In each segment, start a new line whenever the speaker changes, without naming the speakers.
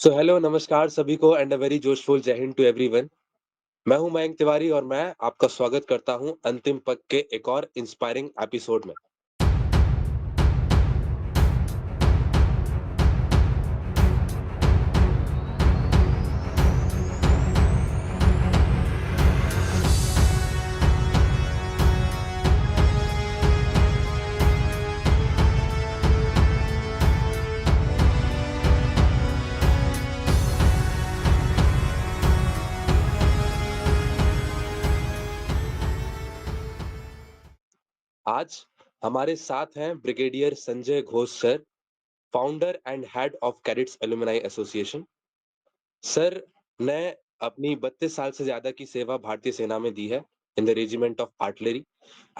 So hello नमस्कार सभी को एंड अ वेरी जोशफुल जय हिंद टू एवरीवन। मैं हूं मयंक तिवारी और मैं आपका स्वागत करता हूं अंतिम पग के एक और इंस्पायरिंग एपिसोड में। आज हमारे साथ हैं brigadier Sanjay Ghosh sir, founder and head of cadets alumni association. Sir ने अपनी 32 साल से ज्यादा की सेवा भारतीय सेना में दी है in the regiment of artillery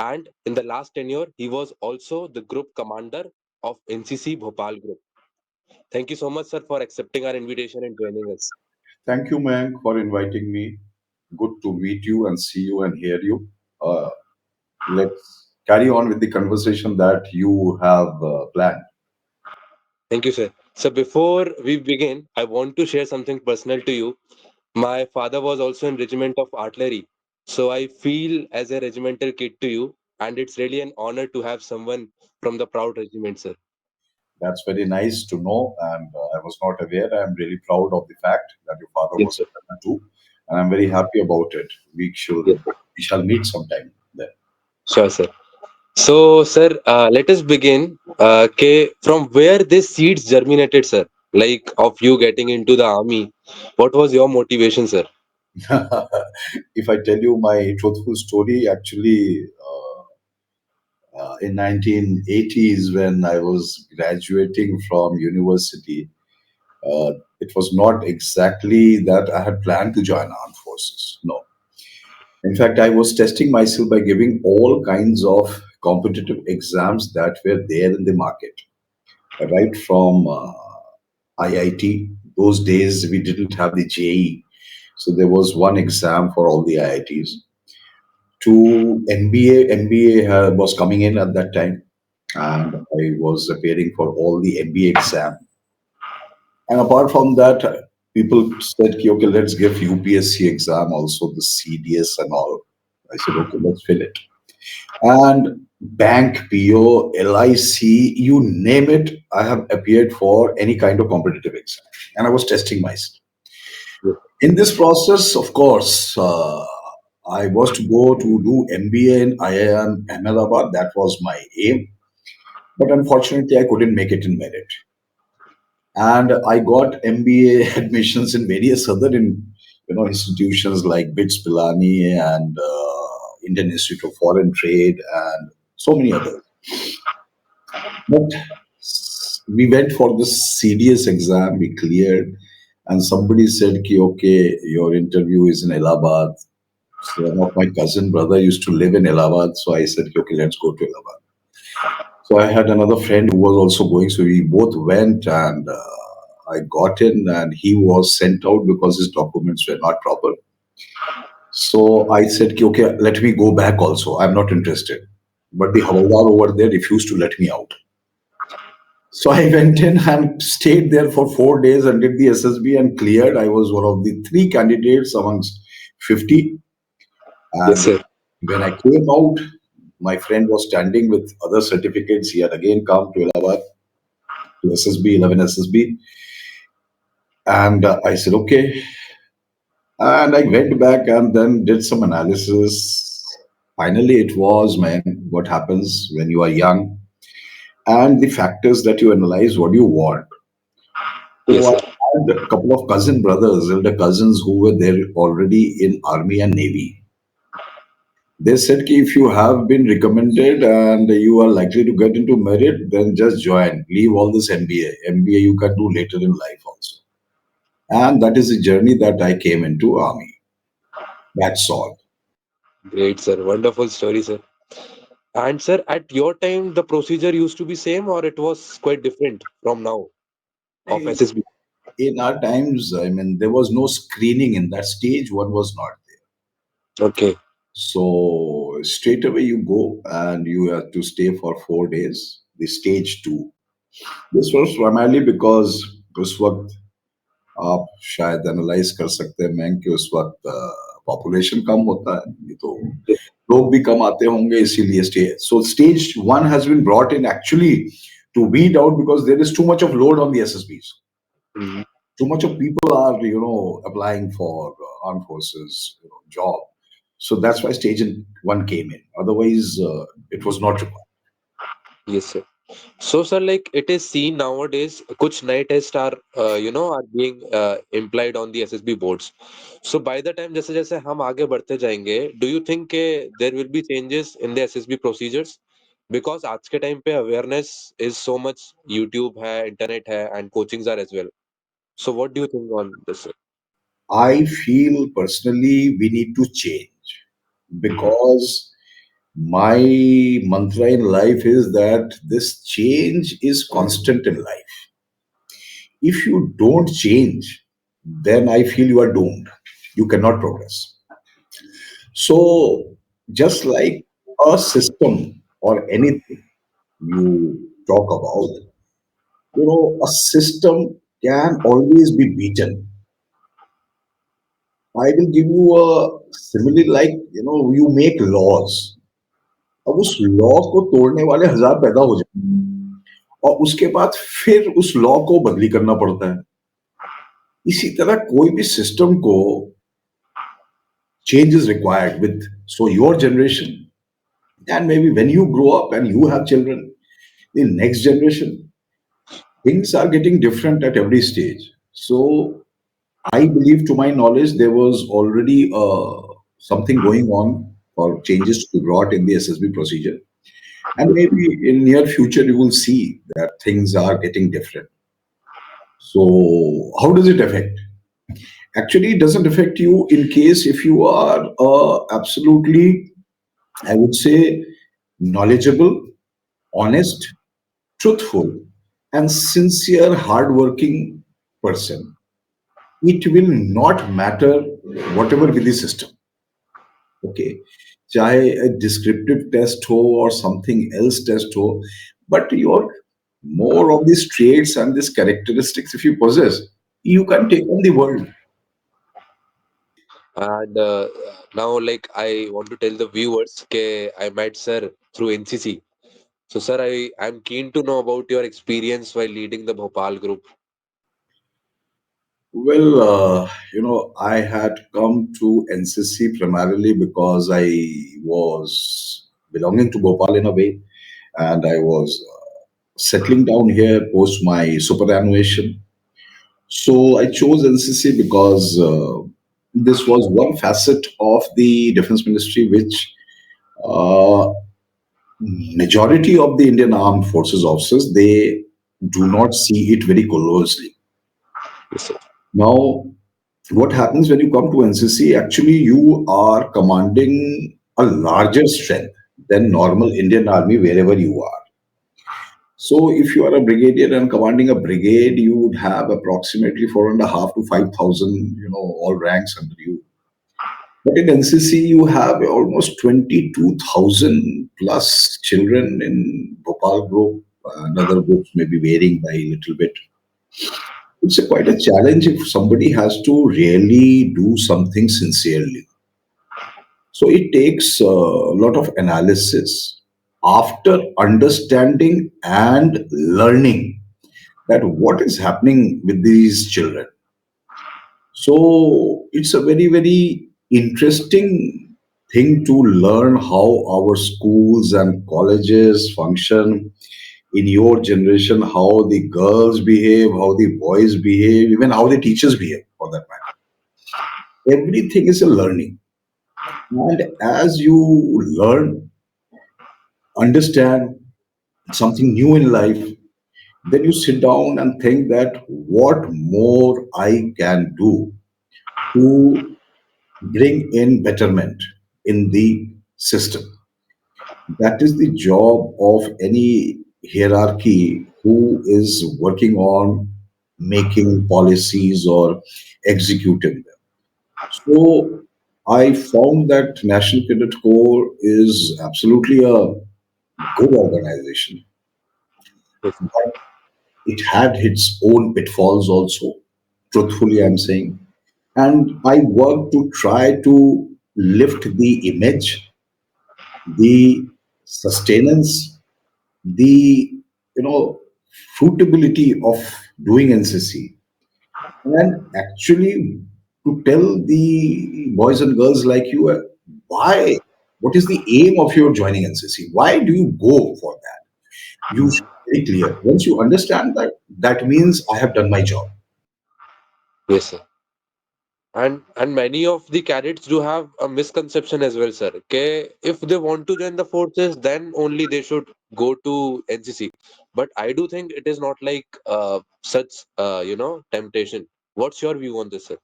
and in the last tenure he was also the group commander of NCC Bhopal group. Thank you so much sir for accepting our invitation and joining us.
Thank you, Mayank, for inviting me. Good to meet you and see you and hear you. Let's carry on with the conversation that you have planned.
Thank you, sir. So before we begin, I want to share something personal to you. My father was also in regiment of artillery, so I feel as a regimental kid to you, and it's really an honor to have someone from the proud regiment, sir.
That's very nice to know, and I was not aware. I'm really proud of the fact that your father
Yes,
was
sir.
a veteran too, and I'm very happy about it.
Yes, sir.
We shall meet sometime then.
Sure, sir. So, sir, let us begin. From where these seeds germinated, sir, like of you getting into the army, what was your motivation, sir?
If I tell you my truthful story, actually, in 1980s when I was graduating from university, it was not exactly that I had planned to join armed forces. No. In fact, I was testing myself by giving all kinds of competitive exams that were there in the market, right from IIT. Those days we didn't have the JE, so there was one exam for all the IITs. To MBA, MBA was coming in at that time, and I was appearing for all the MBA exam. And apart from that, people said, "Ki, okay, let's give UPSC exam also, the CDS and all." I said, okay, let's fill it. And bank, PO, LIC, you name it, I have appeared for any kind of competitive exam. And I was testing myself.
Yes,
In this process, of course, I was to go to do MBA in IIM Ahmedabad. That was my aim. But unfortunately, I couldn't make it in merit. And I got MBA admissions in various other institutions like BITS Pilani and Indian Institute of Foreign Trade and so many others. But we went for this CDS exam, we cleared, and somebody said, Ki, okay, your interview is in Allahabad. So one of my cousin brother used to live in Allahabad, so I said, okay, let's go to Allahabad. So I had another friend who was also going, so we both went, and I got in, and he was sent out because his documents were not proper. So I said, "Ki, okay, let me go back also. I'm not interested." But the Havaldar over there refused to let me out. So I went in and stayed there for 4 days and did the SSB and cleared. I was one of the three candidates amongst 50.
yes,
And
sir.
when I came out, my friend was standing with other certificates. He had again come to Allahabad to SSB, 11 SSB. And I said, okay. And I went back and then did some analysis. Finally, it was, man, what happens when you are young and the factors that you analyze, what do you want?
Yes,
So
sir.
I had a couple of cousin brothers, elder cousins who were there already in Army and Navy. They said, ki, if you have been recommended and you are likely to get into merit, then just join. Leave all this MBA. MBA you can do later in life also. And that is the journey that I came into Army. That's all.
Great, sir. Wonderful story, sir. And sir, at your time, the procedure used to be same or it was quite different from now of SSB?
In our times, I mean, there was no screening in that stage. One was not there.
Okay.
So straight away you go and you have to stay for 4 days. The stage two. This was primarily because उस वक्त आप शायद analyse कर सकते हैं ma'am कि उस वक्त पॉपुलेशन कम होता है, नहीं तो लोग भी कम आते होंगे, इसीलिए stage one has been brought in actually to weed out because there is too much of load on the SSBs.
Mhm.
Too much of people are, applying for armed forces, job. So that's why stage one came in. Otherwise, it was not required.
Yes, sir. So, sir, like it is seen nowadays, कुछ नए test are are being implied on the SSB boards. So by the time जैसे जैसे हम आगे बढ़ते जाएंगे, do you think there will be changes in the SSB procedures? Because आज के टाइम पे awareness is so much, YouTube है, internet है, and coachings are as well. So what do you think on this, sir?
I feel personally we need to change because my mantra in life is that this change is constant in life. If you don't change, then I feel you are doomed. You cannot progress. So, just like a system or anything you talk about, a system can always be beaten. I will give you a simile like, you make laws. अब उस law को तोड़ने वाले हजार पैदा हो जाए और उसके बाद फिर उस लॉ को बदली करना पड़ता है। इसी तरह कोई भी सिस्टम को change is required with so your generation and maybe when you grow up and you have children, the next generation, things are getting different at every stage. So I believe, to my knowledge, there was already something going on for changes to be brought in the SSB procedure, and maybe in near future you will see that things are getting different. So how does it affect? Actually, it doesn't affect you in case if you are absolutely, I would say, knowledgeable, honest, truthful, and sincere, hardworking person. It will not matter whatever with the system. Okay, चाहे a descriptive test हो or something else test हो, but your more of these traits and these characteristics if you possess, you can take on the world.
And now, like I want to tell the viewers, I met sir through NCC. So, sir, I'm keen to know about your experience while leading the Bhopal group.
Well, I had come to NCC primarily because I was belonging to Bhopal in a way, and I was settling down here post my superannuation. So I chose NCC because this was one facet of the Defense Ministry which uh, majority of the Indian Armed Forces officers they do not see it very closely.
Yes, sir.
Now, what happens when you come to NCC? Actually, you are commanding a larger strength than normal Indian Army wherever you are. So, if you are a brigadier and commanding a brigade, you would have approximately 4.5 to 5,000, all ranks under you. But in NCC, you have almost 22,000 plus children in Bhopal group, and other groups may be varying by a little bit. It's quite a challenge if somebody has to really do something sincerely. So it takes a lot of analysis after understanding and learning that what is happening with these children. So it's a very, very interesting thing to learn how our schools and colleges function in your generation, how the girls behave, how the boys behave, even how the teachers behave for that matter. Everything is a learning. And as you learn, understand something new in life, then you sit down and think that what more I can do to bring in betterment in the system. That is the job of any hierarchy who is working on making policies or executing them. So I found that National Cadet Corps is absolutely a good organization,
Yes,
but it had its own pitfalls also. truthfully I'm saying. And I work to try to lift the image, the sustenance, the fruitability of doing NCC, and actually to tell the boys and girls like you why, what is the aim of your joining NCC? Why do you go for that? You should be very clear. Once you understand that, that means I have done my job.
Yes, sir. And many of the cadets do have a misconception as well, sir. Okay, if they want to join the forces, then only they should go to NCC. But I do think it is not like such temptation. What's your view on this, sir?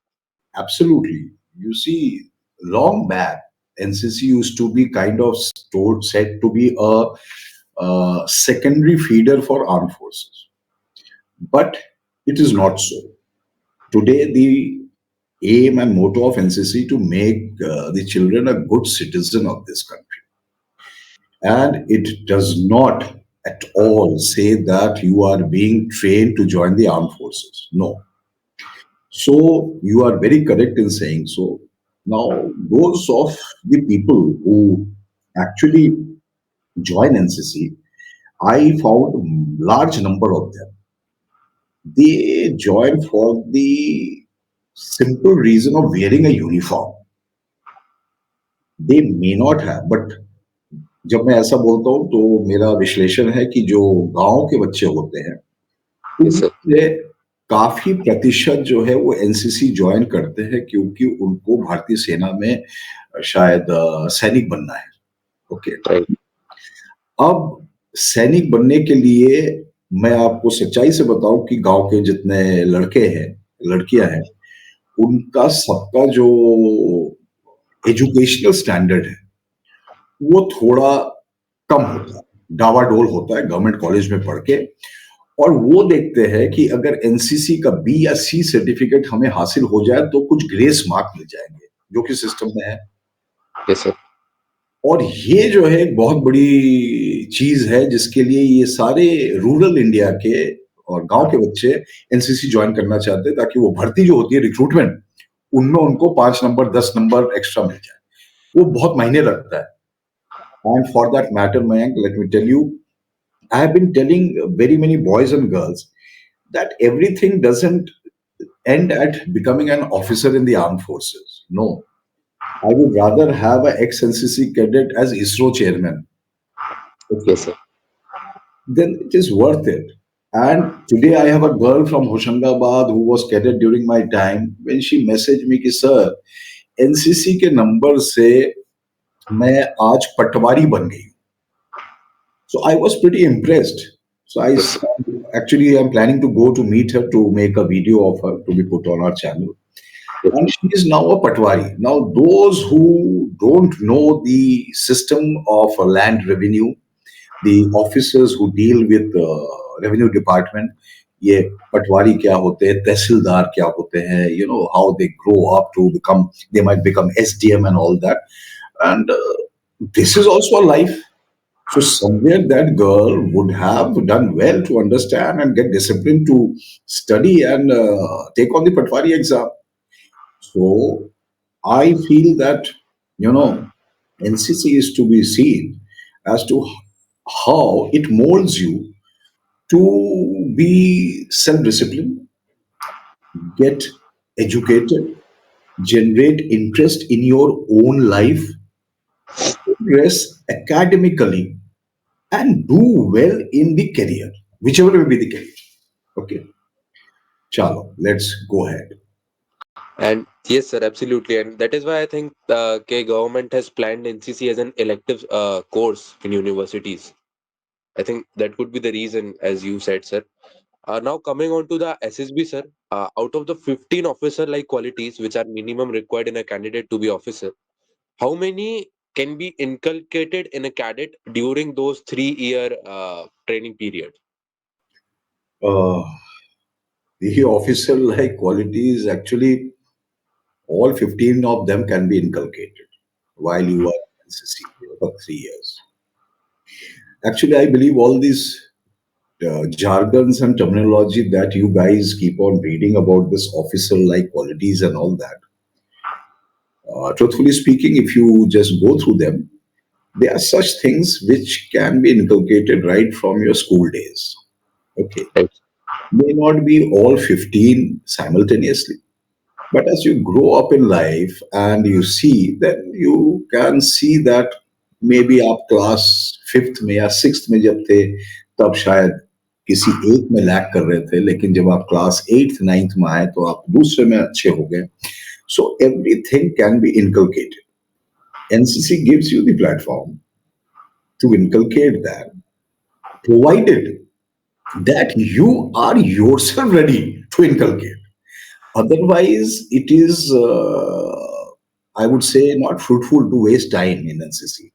Absolutely. You see, long back, NCC used to be kind of said to be a secondary feeder for armed forces. But it is not so. Today, the aim and motto of NCC to make the children a good citizen of this country. And it does not at all say that you are being trained to join the armed forces. No. So you are very correct in saying so. Now, those of the people who actually join NCC, I found large number of them. They join for the simple reason of wearing a uniform. They may not have, but जब मैं ऐसा बोलता हूँ तो मेरा विश्लेषण है कि जो गांव के बच्चे होते हैं
Yes, sir.
उनमें से काफी प्रतिशत जो है वो एनसीसी ज्वाइन करते हैं क्योंकि उनको भारतीय सेना में शायद सैनिक बनना है। ओके।
Right.
अब सैनिक बनने के लिए मैं आपको सच्चाई से बताऊं कि गांव के जितने लड़के हैं, लड़कियां हैं, उनका सबका जो एजुकेशनल स्टैंडर्ड है वो थोड़ा कम होता है, डावाडोल होता है गवर्नमेंट कॉलेज में पढ़ के। और वो देखते हैं कि अगर एनसीसी का बी या सी सर्टिफिकेट हमें हासिल हो जाए तो कुछ ग्रेस मार्क मिल जाएंगे जो कि सिस्टम में है।
Yes, sir.
और ये जो है एक बहुत बड़ी चीज है जिसके लिए ये सारे रूरल इंडिया के और गांव के बच्चे एनसीसी ज्वाइन करना चाहते हैं ताकि वो भर्ती जो होती है रिक्रूटमेंट उनमें उनको 5 नंबर 10 नंबर एक्स्ट्रा मिल जाए। वो बहुत मायने रखता है। And for that matter Mayank, let me tell you, I have been telling very many boys and girls that everything doesn't end at becoming an officer in the armed forces. No, I would rather have an ex-NCC cadet as ISRO chairman. Okay,
Yes, sir.
then it is worth it. And today I have a girl from Hoshangabad who was cadet during my time. When she messaged me कि sir, NCC के number से मैं आज पटवारी बन गई। So I was pretty impressed. So I
Yes, sir.
actually I'm planning to go to meet her to make a video of her to be put on our channel.
Yes,
And
sir.
she is now a patwari. Now those who don't know the system of land revenue, the officers who deal with revenue department, ये पटवारी क्या होते हैं, तहसीलदार क्या होते हैं, how they grow up to become, they might become SDM and all that. And this is also a life. So somewhere that girl would have done well to understand and get disciplined to study and take on the Patwari exam. So I feel that NCC is to be seen as to how it molds you to be self-disciplined, get educated, generate interest in your own life, progress academically, and do well in the career, whichever will be the career. Okay, chalo, let's go ahead.
And yes, sir, absolutely. And that is why I think the government has planned NCC as an elective course in universities. I think that could be the reason, as you said, sir. Now coming on to the SSB, sir. Out of the 15 officer-like qualities which are minimum required in a candidate to be officer, how many can be inculcated in a cadet during those 3 year training period?
Uh, the officer like qualities, actually, all 15 of them can be inculcated while you are in NCC for 3 years. Actually, I believe all these. jargons and terminology that you guys keep on reading about this officer like qualities and all that, truthfully speaking, if you just go through them, there are such things which can be inculcated right from your school days. Okay.
Right.
May not be all 15 simultaneously. But as you grow up in life and you see, then you can see that maybe आप class fifth में या sixth में जब थे तब शायद किसी एक में लैक कर रहे थे, लेकिन जब आप क्लास एट्थ नाइन्थ में आए तो आप दूसरे में अच्छे हो गए. So everything can be inculcated. NCC gives you the platform to inculcate that, provided that you are yourself ready to inculcate. Otherwise, it is, I would say, not fruitful to waste time in NCC,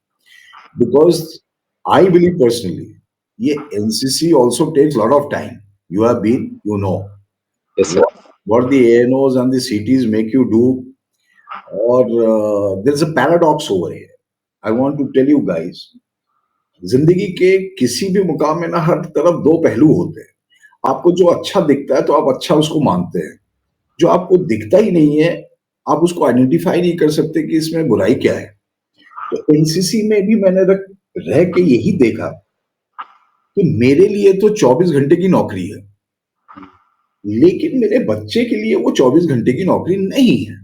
because I believe personally, yeah, NCC also takes a lot of time. You have been, you know,
Yes, sir.
what the ANOs and the CTs make you do, or there's a paradox over here. I want to tell you guys, जिंदगी के किसी भी मुकाम में ना हर तरफ दो पहलू होते हैं. आपको जो अच्छा दिखता है तो आप अच्छा उसको मानते हैं. जो आपको दिखता ही नहीं है, आप उसको आइडेंटिफाई नहीं कर सकते कि इसमें बुराई क्या है. तो एनसीसी में भी मैंने रह के यही देखा कि मेरे लिए तो 24 घंटे की नौकरी है, लेकिन मेरे बच्चे के लिए वो 24 घंटे की नौकरी नहीं है.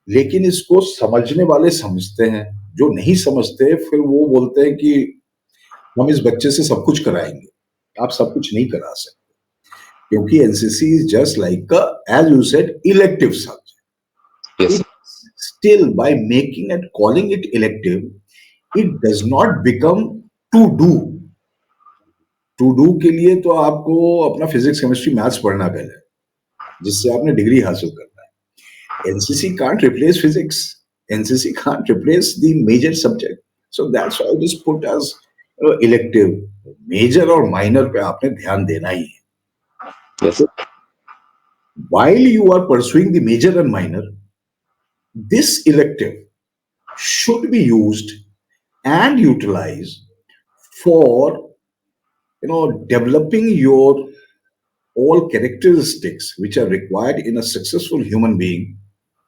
लेकिन इसको समझने वाले समझते हैं, जो नहीं समझते फिर वो बोलते हैं कि हम इस बच्चे से सब कुछ कराएंगे. आप सब कुछ नहीं करा सकते, क्योंकि NCC is just like as you said elective subject.
Yes,
It
sir.
still, by making and calling it elective, it does not become to do. To do के लिए तो आपको अपना फिजिक्स केमिस्ट्री मैथ्स पढ़ना पहले, जिससे आपने डिग्री हासिल करना है. NCC can't replace physics. NCC can't replace the major subject. So that's why it is put as elective. Major और माइनर पे आपने ध्यान देना ही है.
Yes,
Okay.
sir.
While you are pursuing the major and minor, this elective should be used and utilized for developing your all characteristics which are required in a successful human being,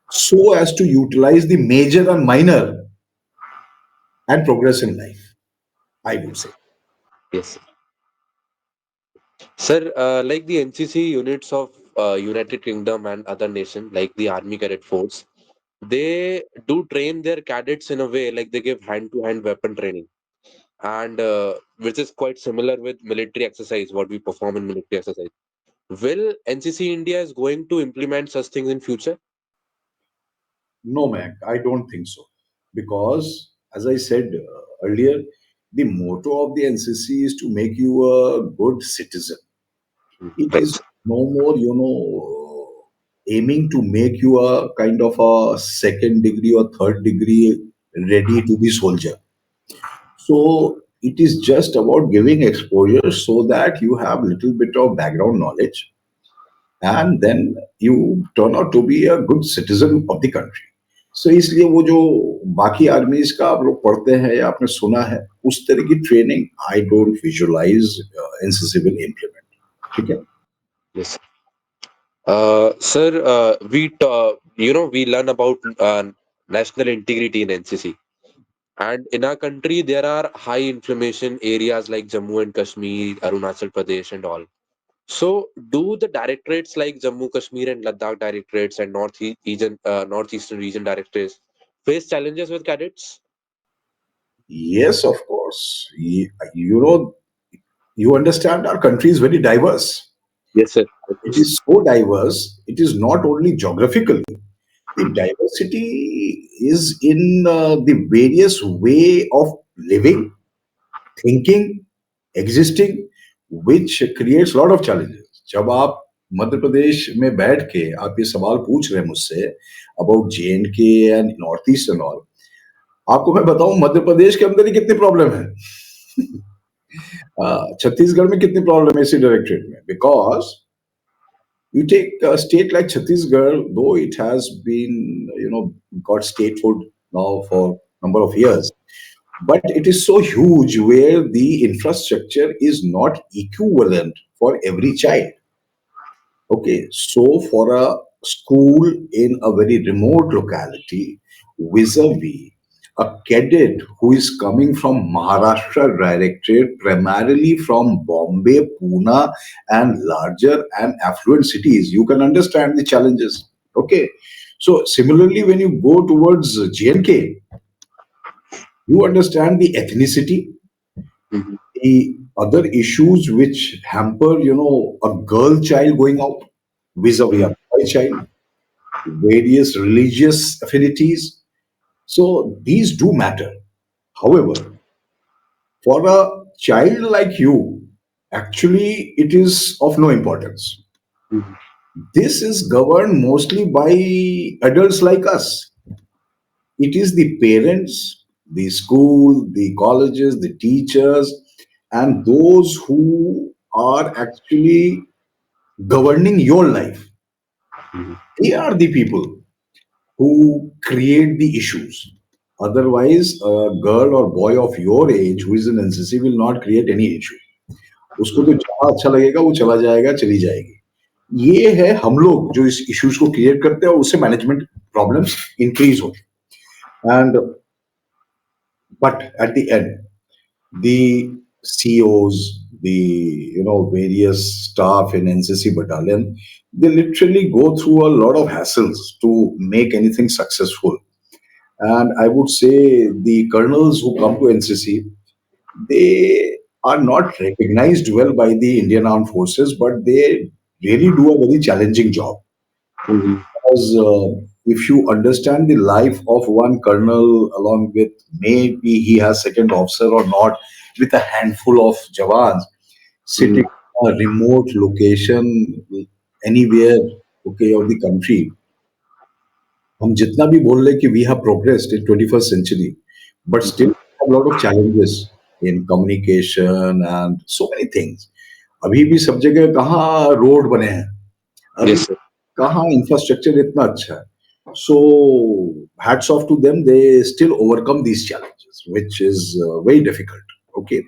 so as to utilize the major and minor and progress in life, I would say.
Yes, sir. Sir, like the NCC units of United Kingdom and other nations, like the Army Cadet Force, they do train their cadets in a way like they give hand-to-hand weapon training, and which is quite similar with military exercise, what we perform in military exercise. Will NCC India is going to implement such things in future?
No, Mac, I don't think so. Because, as I said earlier, the motto of the NCC is to make you a good citizen. It
Right,
is no more, aiming to make you a kind of a second degree or third degree ready to be soldier. So it is just about giving exposure so that you have little bit of background knowledge, and then you turn out to be a good citizen of the country. So इसलिए वो जो बाकी आर्मीज का आप लोग पढ़ते हैं या आपने सुना है, उस तरह की training I don't visualise NCC will implement. ठीक है.
yes. Sir, we learn about national integrity in NCC. And in our country, there are high inflammation areas like Jammu and Kashmir, Arunachal Pradesh, and all. So, do the directorates like Jammu, Kashmir, and Ladakh directorates and Northeastern region directorates face challenges with cadets?
Yes, of course. You understand our country is very diverse.
Yes, sir. Of
It
course.
is so diverse. It is not only geographically. The diversity is in the various way of living, thinking, existing, which creates a lot of challenges. जब आप मध्य प्रदेश में बैठ के आप ये सवाल पूछ रहे हैं मुझसे अबाउट जे एंड के and north east and all, आपको मैं बताऊं मध्य प्रदेश के अंदर ही कितनी प्रॉब्लम है. छत्तीसगढ़ में कितनी प्रॉब्लम है इसी डायरेक्टरेट में. Because you take a state like Chhattisgarh, though it has been, got statehood now for number of years, but it is so huge where the infrastructure is not equivalent for every child. Okay, so for a school in a very remote locality, vis-a-vis a cadet who is coming from Maharashtra Directorate, primarily from Bombay, Pune, and larger and affluent cities, you can understand the challenges. Okay, so similarly, when you go towards JNK, you understand the ethnicity,
Mhm.
the other issues which hamper, a girl child going out vis-a-vis a
Mhm.
boy child, various religious affinities. So these do matter. However, for a child like you, actually, it is of no importance.
Mhm.
This is governed mostly by adults like us. It is the parents, the school, the colleges, the teachers, and those who are actually governing your life.
Mhm.
They are the people who create the issues. Otherwise, a girl or boy of your age who is in NCC will not create any issue. उसको तो
Mhm.
जहाँ अच्छा लगेगा वो चला जाएगा, चली जाएगी। ये है हम लोग जो इस इश्यूज को क्रिएट करते हैं और उससे मैनेजमेंट प्रॉब्लम्स इंक्रीज होती हैं। And but at the end the COs, the various staff in NCC battalion, they literally go through a lot of hassles to make anything successful. And I would say the colonels who come to NCC, they are not recognized well by the Indian Armed Forces, but they really do a very challenging job.
Mhm.
Because if you understand the life of one colonel, along with maybe he has second officer or not, with a handful of jawans
Mhm.
sitting in a remote location anywhere, okay, of the country, हम जितना भी बोल रहे कि we have progressed in 21st century, but still
Mhm.
have a lot of challenges in communication and so many things. अभी भी सब जगह कहाँ रोड बने हैं, अभी
Yes, sir.
कहाँ इंफ्रास्ट्रक्चर इतना अच्छा है. So hats off to them. They still overcome these challenges, which is very difficult. Okay.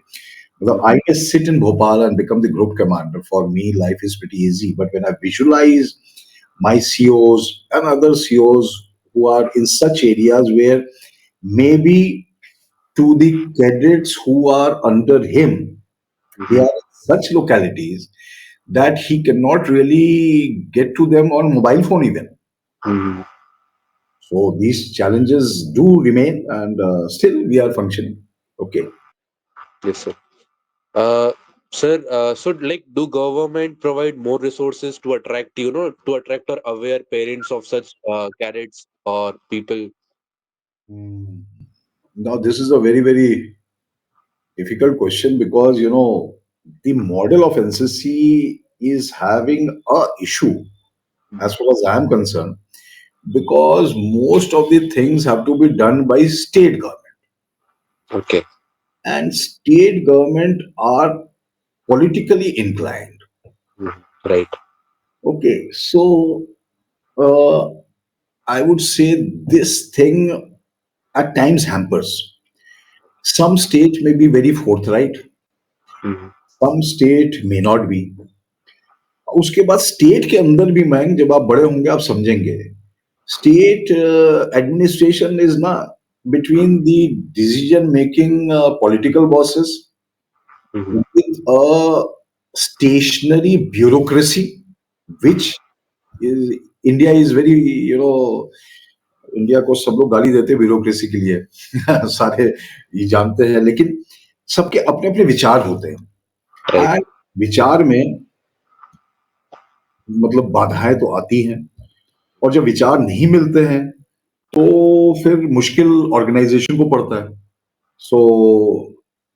The
Mhm.
I just sit in Bhopal and become the group commander. For me, life is pretty easy. But when I visualize my COs and other COs who are in such areas where maybe to the cadets who are under him, they are
Mhm.
in such localities that he cannot really get to them on mobile phone even.
Mhm.
So these challenges do remain, and still we are functioning. Okay.
Yes, sir. Uh, Sir, so like, do government provide more resources to attract, to attract or aware parents of such cadets or people?
Hmm. Now this is a very very difficult question because the model of NCC is having a issue as
Mhm.
far as I am concerned, because most of the things have to be done by state government,
Okay.
and state government are politically inclined.
Mhm. Right.
Okay, so uh, I would say this thing at times hampers. Some state may be very forthright,
Mhm.
some state may not be. उसके बाद state के अंदर भी मैंग जब आप बड़े होंगे आप समझेंगे स्टेट एडमिनिस्ट्रेशन इज ना between the decision making political bosses
Mhm.
with a stationary bureaucracy which is India is very India को सब लोग गाली देते हैं ब्यूरोक्रेसी के लिए सारे ये जानते हैं लेकिन सबके अपने अपने विचार होते हैं
Right.
एंड विचार में मतलब बाधाएं तो आती हैं और जब विचार नहीं मिलते हैं तो फिर मुश्किल ऑर्गेनाइजेशन को पड़ता है so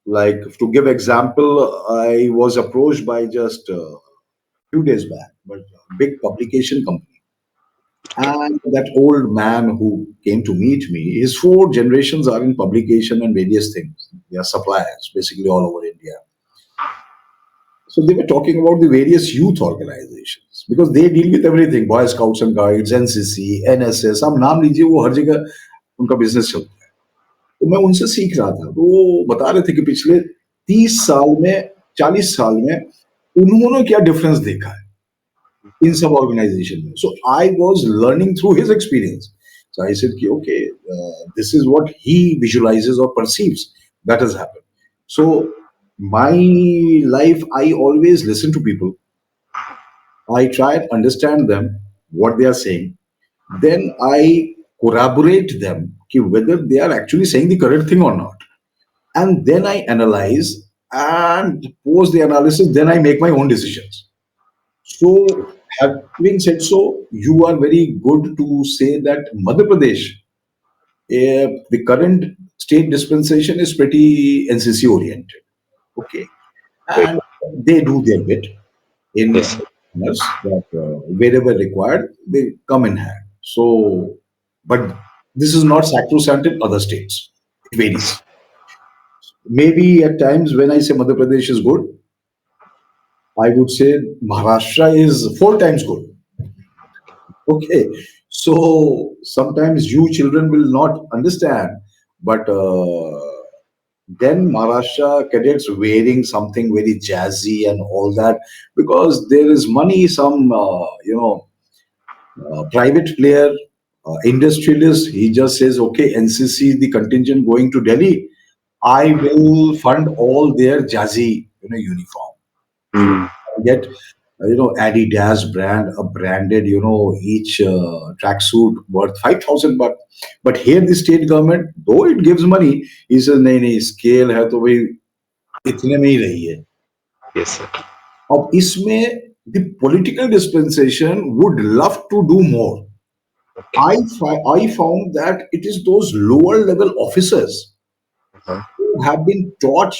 like to give example I was approached by just few days back but big publication company
Okay.
and that old man who came to meet me his four generations are in publication and various things they are suppliers basically all over India. So they were talking about the various youth organizations because they deal with everything, Boy Scouts and Guides, NCC, NSS. आप नाम लीजिए वो हर जगह उनका business चलता है. तो मैं उनसे सीख रहा था, तो वो बता रहे थे कि पिछले 30 साल में, 40 साल में उन्होंने क्या डिफरेंस देखा है इन सब ऑर्गेनाइजेशन में. So I was learning through his experience. So I said, ki, okay, this is what he visualizes or perceives that has happened. So my life, I always listen to people. I try and understand them, what they are saying. Then I corroborate them, ki, whether they are actually saying the correct thing or not. And then I analyze, and post the analysis, then I make my own decisions. So, having said so, you are very good to say that Madhya Pradesh, the current state dispensation is pretty NCC oriented. Okay.
Right.
And they do their bit in
Yes, sir.
manners that wherever required, they come in hand. So, but this is not sacrosanct in other states. It varies. Maybe at times when I say Madhya Pradesh is good, I would say Maharashtra is 4 times good. Okay. So sometimes you children will not understand, but then Maharashtra cadets wearing something very jazzy and all that because there is money. Some private player, industrialist, he just says, okay, NCC, the contingent going to Delhi, I will fund all their jazzy, uniform. So
Mm.
get, Adidas brand, a branded, each tracksuit worth 5,000 bucks. But here the state government, though it gives money, he says, नहीं नहीं scale है तो भाई इतने में ही रही है.
Yes, sir.
अब इसमें the political dispensation would love to do more.
Okay.
I found that it is those lower level officers
Uh-huh.
who have been taught,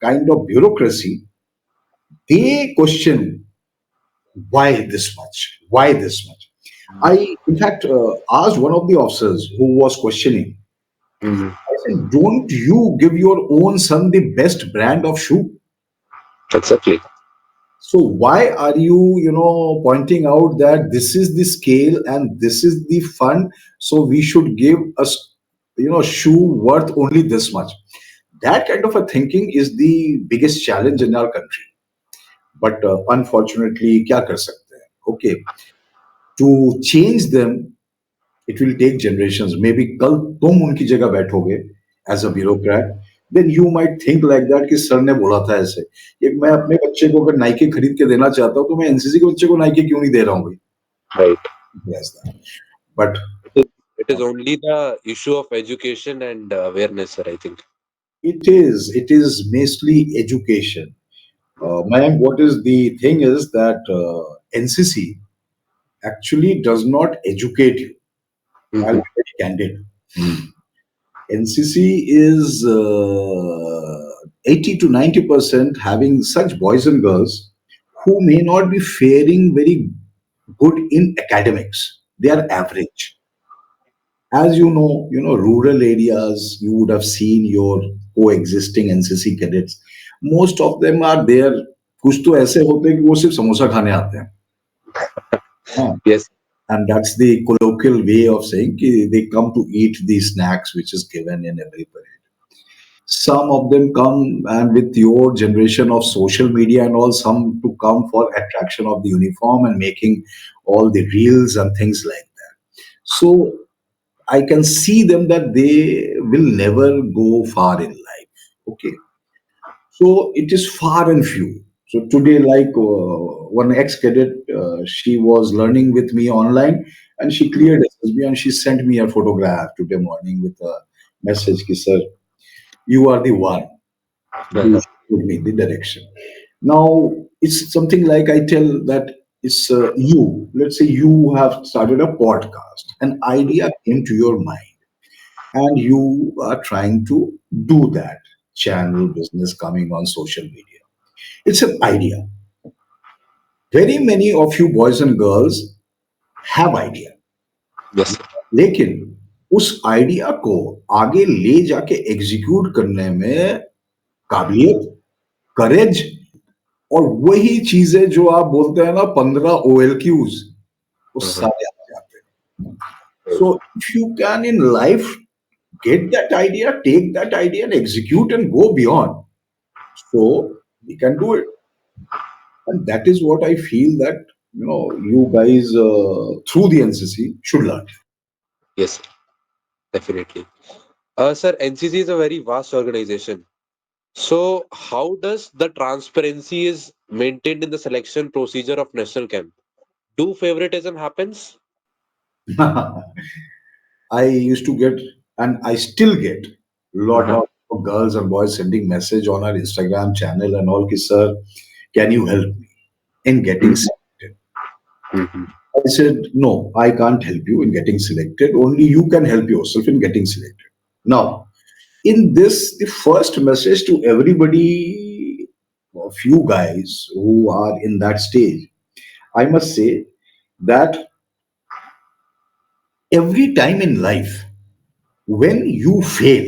kind of bureaucracy. They question why this much? Why this much? I, in fact, asked one of the officers who was questioning.
Mm.
I said, "Don't you give your own son the best brand of shoe?
Exactly.
So why are you, pointing out that this is the scale and this is the fund? So we should give us, shoe worth only this much." That kind of a thinking is the biggest challenge in our country. But unfortunately, क्या कर सकते हैं? Okay, to change them, it will take generations. Maybe कल तुम उनकी जगह बैठोगे as a bureaucrat, then you might think like that कि सर ने बोला था ऐसे. एक मैं अपने बच्चे को अगर नाइकी खरीद के देना चाहता हूँ तो मैं एनसीसी के बच्चे को नाइकी क्यों नहीं दे रहा हूँ भाई?
Right.
Yes, that. But
It is only the issue of education and awareness, sir, I think.
it is mostly education. Mayank, what is the thing is that NCC actually does not educate you. I'll
Mm-hmm.
be very candid. NCC is 80 to 90% having such boys and girls who may not be faring very good in academics. They are average. As rural areas, you would have seen your coexisting NCC cadets. Most of them are there. कुछ तो ऐसे होते हैं कि वो सिर्फ समोसा खाने आते हैं. हाँ.
Yes.
And that's the colloquial way of saying कि they come to eat the snacks which is given in every parade. Some of them come and with your generation of social media and all, some to come for attraction of the uniform and making all the reels and things like that. So I can see them that they will never go far in life. Okay. So it is far and few. So today, like one ex-cadet, she was learning with me online and she cleared SSB and she sent me a photograph today morning with a message, ki, sir, you are the one who
Uh-huh.
showed me the direction. Now, it's something like I tell that it's you. Let's say you have started a podcast. An idea came to your mind, and you are trying to do that channel business coming on social media. It's an idea. Very many of you boys and girls have idea,
Yes, sir.
लेकिन उस idea को आगे ले जाके execute करने में काबिलियत, करेज और वही चीजें जो आप बोलते हैं ना 15 OLQs, वो
Uh-huh.
सारे आ जाते हैं.
Right.
So if you can in life get that idea, take that idea, and execute and go beyond. So we can do it, and that is what I feel that you guys through the NCC should learn.
Yes, definitely. Sir, NCC is a very vast organization. So, how does the transparency is maintained in the selection procedure of national camp? Do favoritism happens?
I used to get, and I still get,
Uh-huh.
lot of girls and boys sending message on our Instagram channel and all. Ki, sir, can you help me in getting
Mhm.
selected?
Mhm.
I said, no, I can't help you in getting selected. Only you can help yourself in getting selected. Now, in this, the first message to everybody, of you guys who are in that stage, I must say that every time in life, when you fail,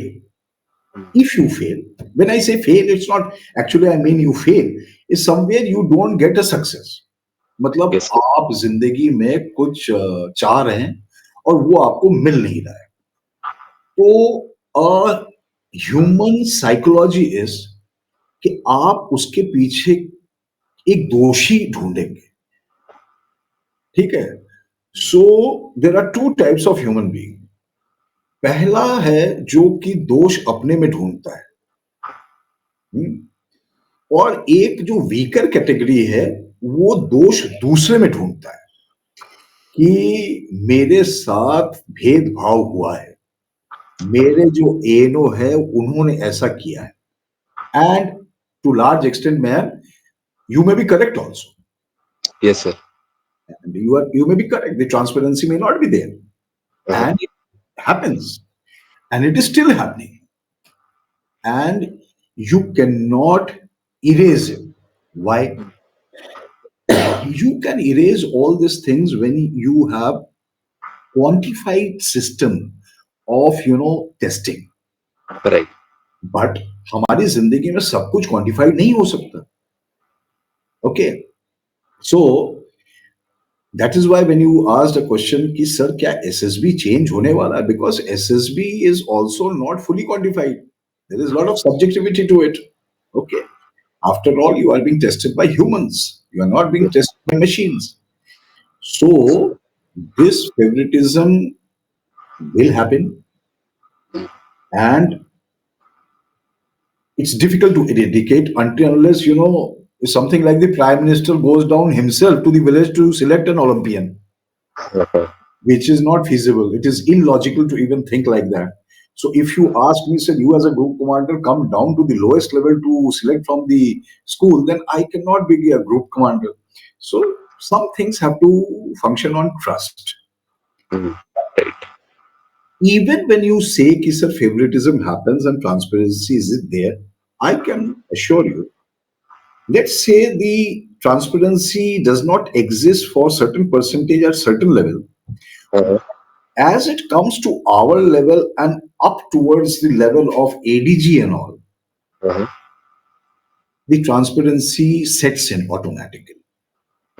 if you fail, when I say fail, it's not actually, I mean, you fail is somewhere you don't get a success. मतलब
Yes.
आप जिंदगी में कुछ चाह रहे हैं और वो आपको मिल नहीं रहा है, तो ह्यूमन साइकोलॉजी इज कि आप उसके पीछे एक दोषी ढूंढेंगे. ठीक है. So there are two types of human being. पहला है जो कि दोष अपने में ढूंढता है. हम्म? और एक जो वीकर कैटेगरी है वो दोष दूसरे में ढूंढता है कि मेरे साथ भेदभाव हुआ है, मेरे जो एनो है उन्होंने ऐसा किया है. And to large extent man, you may be correct also,
Yes, sir.
and you may be correct, the transparency may not be there,
Uh-huh.
and it happens, and it is still happening, and you cannot erase it. Why? You can erase all these things when you have quantified system of testing.
Right.
But हमारी जिंदगी में सब कुछ quantified नहीं हो सकता. Okay. So that is why when you asked a question कि sir क्या एसएसबी चेंज होने वाला है, because SSB is also not fully quantified. There is lot of subjectivity to it. Okay. After all you are being tested by humans, you are not being
Yes.
tested by machines. So this favoritism will happen, and it's difficult to eradicate until unless something like the prime minister goes down himself to the village to select an Olympian,
Uh-huh.
which is not feasible. It is illogical to even think like that. So if you ask me, sir, you as a group commander come down to the lowest level to select from the school, then I cannot be a group commander. So some things have to function on trust.
Mhm. Right.
Even when you say कि sir favoritism happens and transparency is it there, I can assure you, let's say the transparency does not exist for certain percentage at certain level.
Uh-huh.
As it comes to our level and up towards the level of ADG and all,
Uh-huh.
the transparency sets in automatically.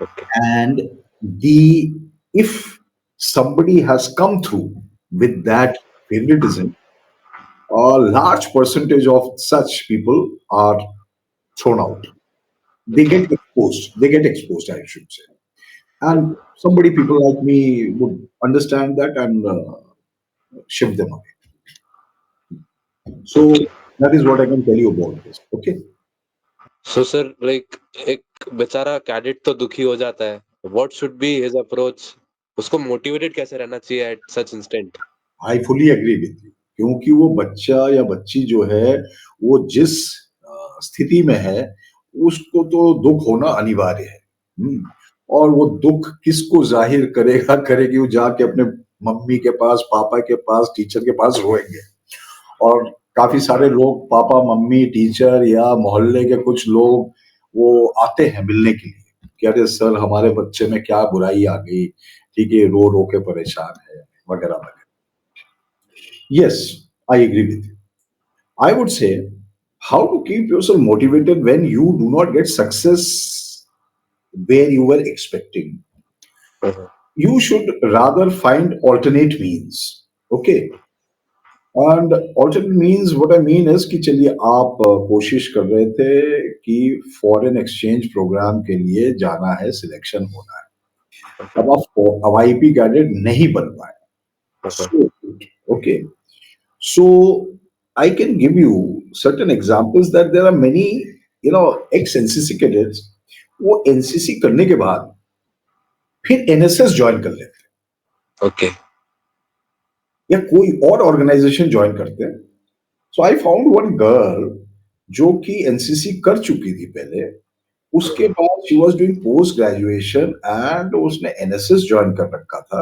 Okay.
And the if somebody has come through with that favoritism, a large percentage of such people are thrown out. They
Okay.
get exposed. They get exposed, I should say. And somebody, people like me, would understand that and shift them away. So
Okay.
that is what I can tell you about this. Okay.
So, sir, like एक बेचारा cadet तो दुखी हो जाता है. What should be his approach? उसको motivated कैसे रहना चाहिए at such instant?
I fully agree with you, क्योंकि वो बच्चा या बच्ची जो है वो जिस स्थिति में है उसको तो दुख होना अनिवार्य है. और वो दुख किसको जाहिर करेगा, करेगी, वो जाके अपने मम्मी के पास, पापा के पास, टीचर के पास रोएंगे. और काफी सारे लोग, पापा, मम्मी, टीचर या मोहल्ले के कुछ लोग, वो आते हैं मिलने के लिए कि अरे सर हमारे बच्चे में क्या बुराई आ गई, ठीक है, रो रो के परेशान है, वगैरह वगैरह. Yes, I agree with you. I would say how to keep yourself motivated when you do not get success where you were expecting.
Uh-huh.
You should rather find alternate means. Okay. And alternate means what I mean is कि चलिए आप कोशिश कर रहे थे कि foreign exchange programme के लिए जाना है, सिलेक्शन होना है। अब आप आईपी कैडेट नहीं बन पाए। So okay, so I can give you certain examples that there are many ex NCC cadets, वो एनसीसी करने के बाद फिर एनएसएस ज्वाइन कर लेते हैं
ओके।
या कोई और ऑर्गेनाइजेशन ज्वाइन करते हैं। सो आई फाउंड वन गर्ल जो कि एनसीसी कर चुकी थी पहले, उसके बाद she was doing post graduation and उसने एनएसएस ज्वाइन कर रखा था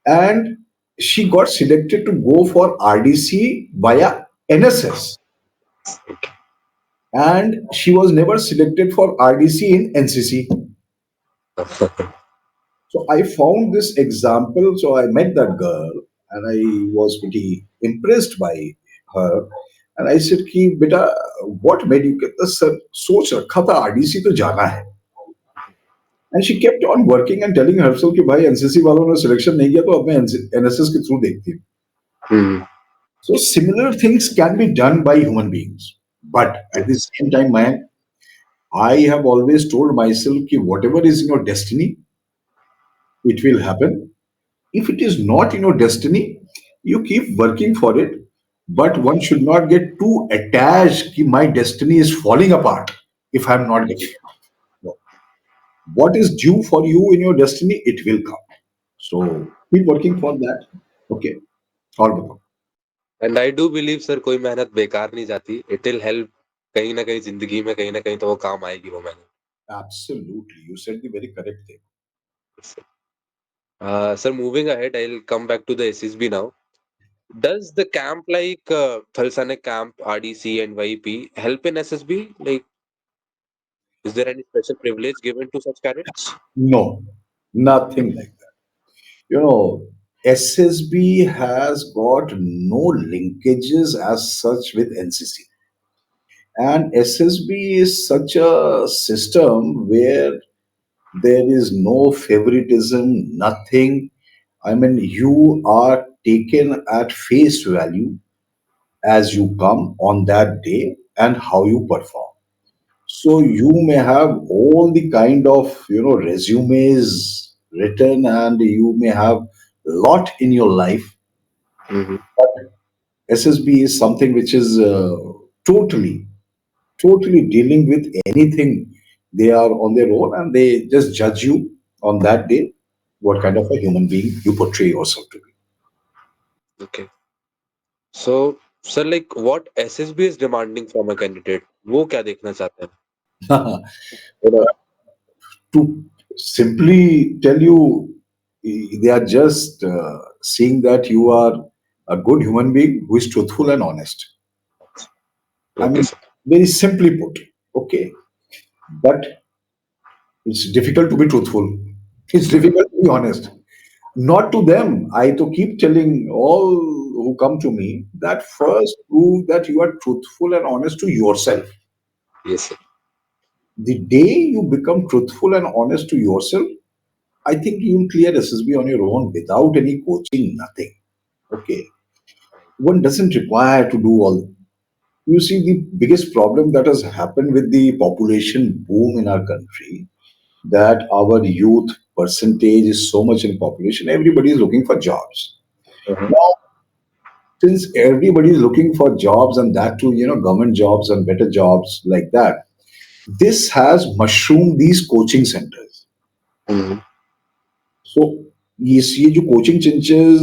and she got selected to go for RDC via NSS, and she was never selected for RDC in NCC. So I found this example. So I met that girl and I was pretty impressed by her. And I said कि बेटा what made you get the सोच रखा था RDC तो जाना है. And she kept on working and telling herself कि भाई एनसीसी वालों ने सिलेक्शन नहीं किया तो अब मैं एनएसएस के थ्रू देखती हूँ. So similar things can be done by human beings. But at the same time, man, I have always told myself that whatever is in your destiny, it will happen. If it is not in your destiny, you keep working for it. But one should not get too attached that my destiny is falling apart if I'm not getting it. No. What is due for you in your destiny, it will come. So keep working for that. Okay. All good.
And I do believe sir कोई मेहनत बेकार नहीं जाती, it will help कहीं ना कहीं जिंदगी में, कहीं ना कहीं तो वो काम आएगी वो मेहनत।
Absolutely. You said the very correct thing.
Sir moving ahead I will come back to the SSB now. Does the camp like Thalsane camp, RDC and YP help in SSB? Like, is there any special privilege given to such cadets?
No, nothing like that. SSB has got no linkages as such with NCC. And SSB is such a system where there is no favoritism, nothing. I mean, you are taken at face value as you come on that day and how you perform. So you may have all the kind of resumes written, and you may have lot in your life.
Mm-hmm.
SSB is something which is totally, totally dealing with anything. They are on their own, and they just judge you on that day what kind of a human being you portray yourself to
Okay. So, sir, like what SSB is demanding from a candidate, वो क्या देखना चाहते हैं?
be. To simply tell you, they are just seeing that you are a good human being who is truthful and honest. I
Okay,
mean,
sir.
very simply put, okay. But it's difficult to be truthful. It's difficult to be honest. Not to them. I to keep telling all who come to me that first prove that you are truthful and honest to yourself.
Yes, sir.
The day you become truthful and honest to yourself, I think you'll clear SSB on your own without any coaching, nothing. Okay. One doesn't require to do all. You see, the biggest problem that has happened with the population boom in our country, that our youth percentage is so much in population, everybody is looking for jobs.
Uh-huh.
Now, since everybody is looking for jobs and that too, government jobs and better jobs like that, this has mushroomed these coaching centers.
Mm-hmm.
सो ये जो coaching चेंचेस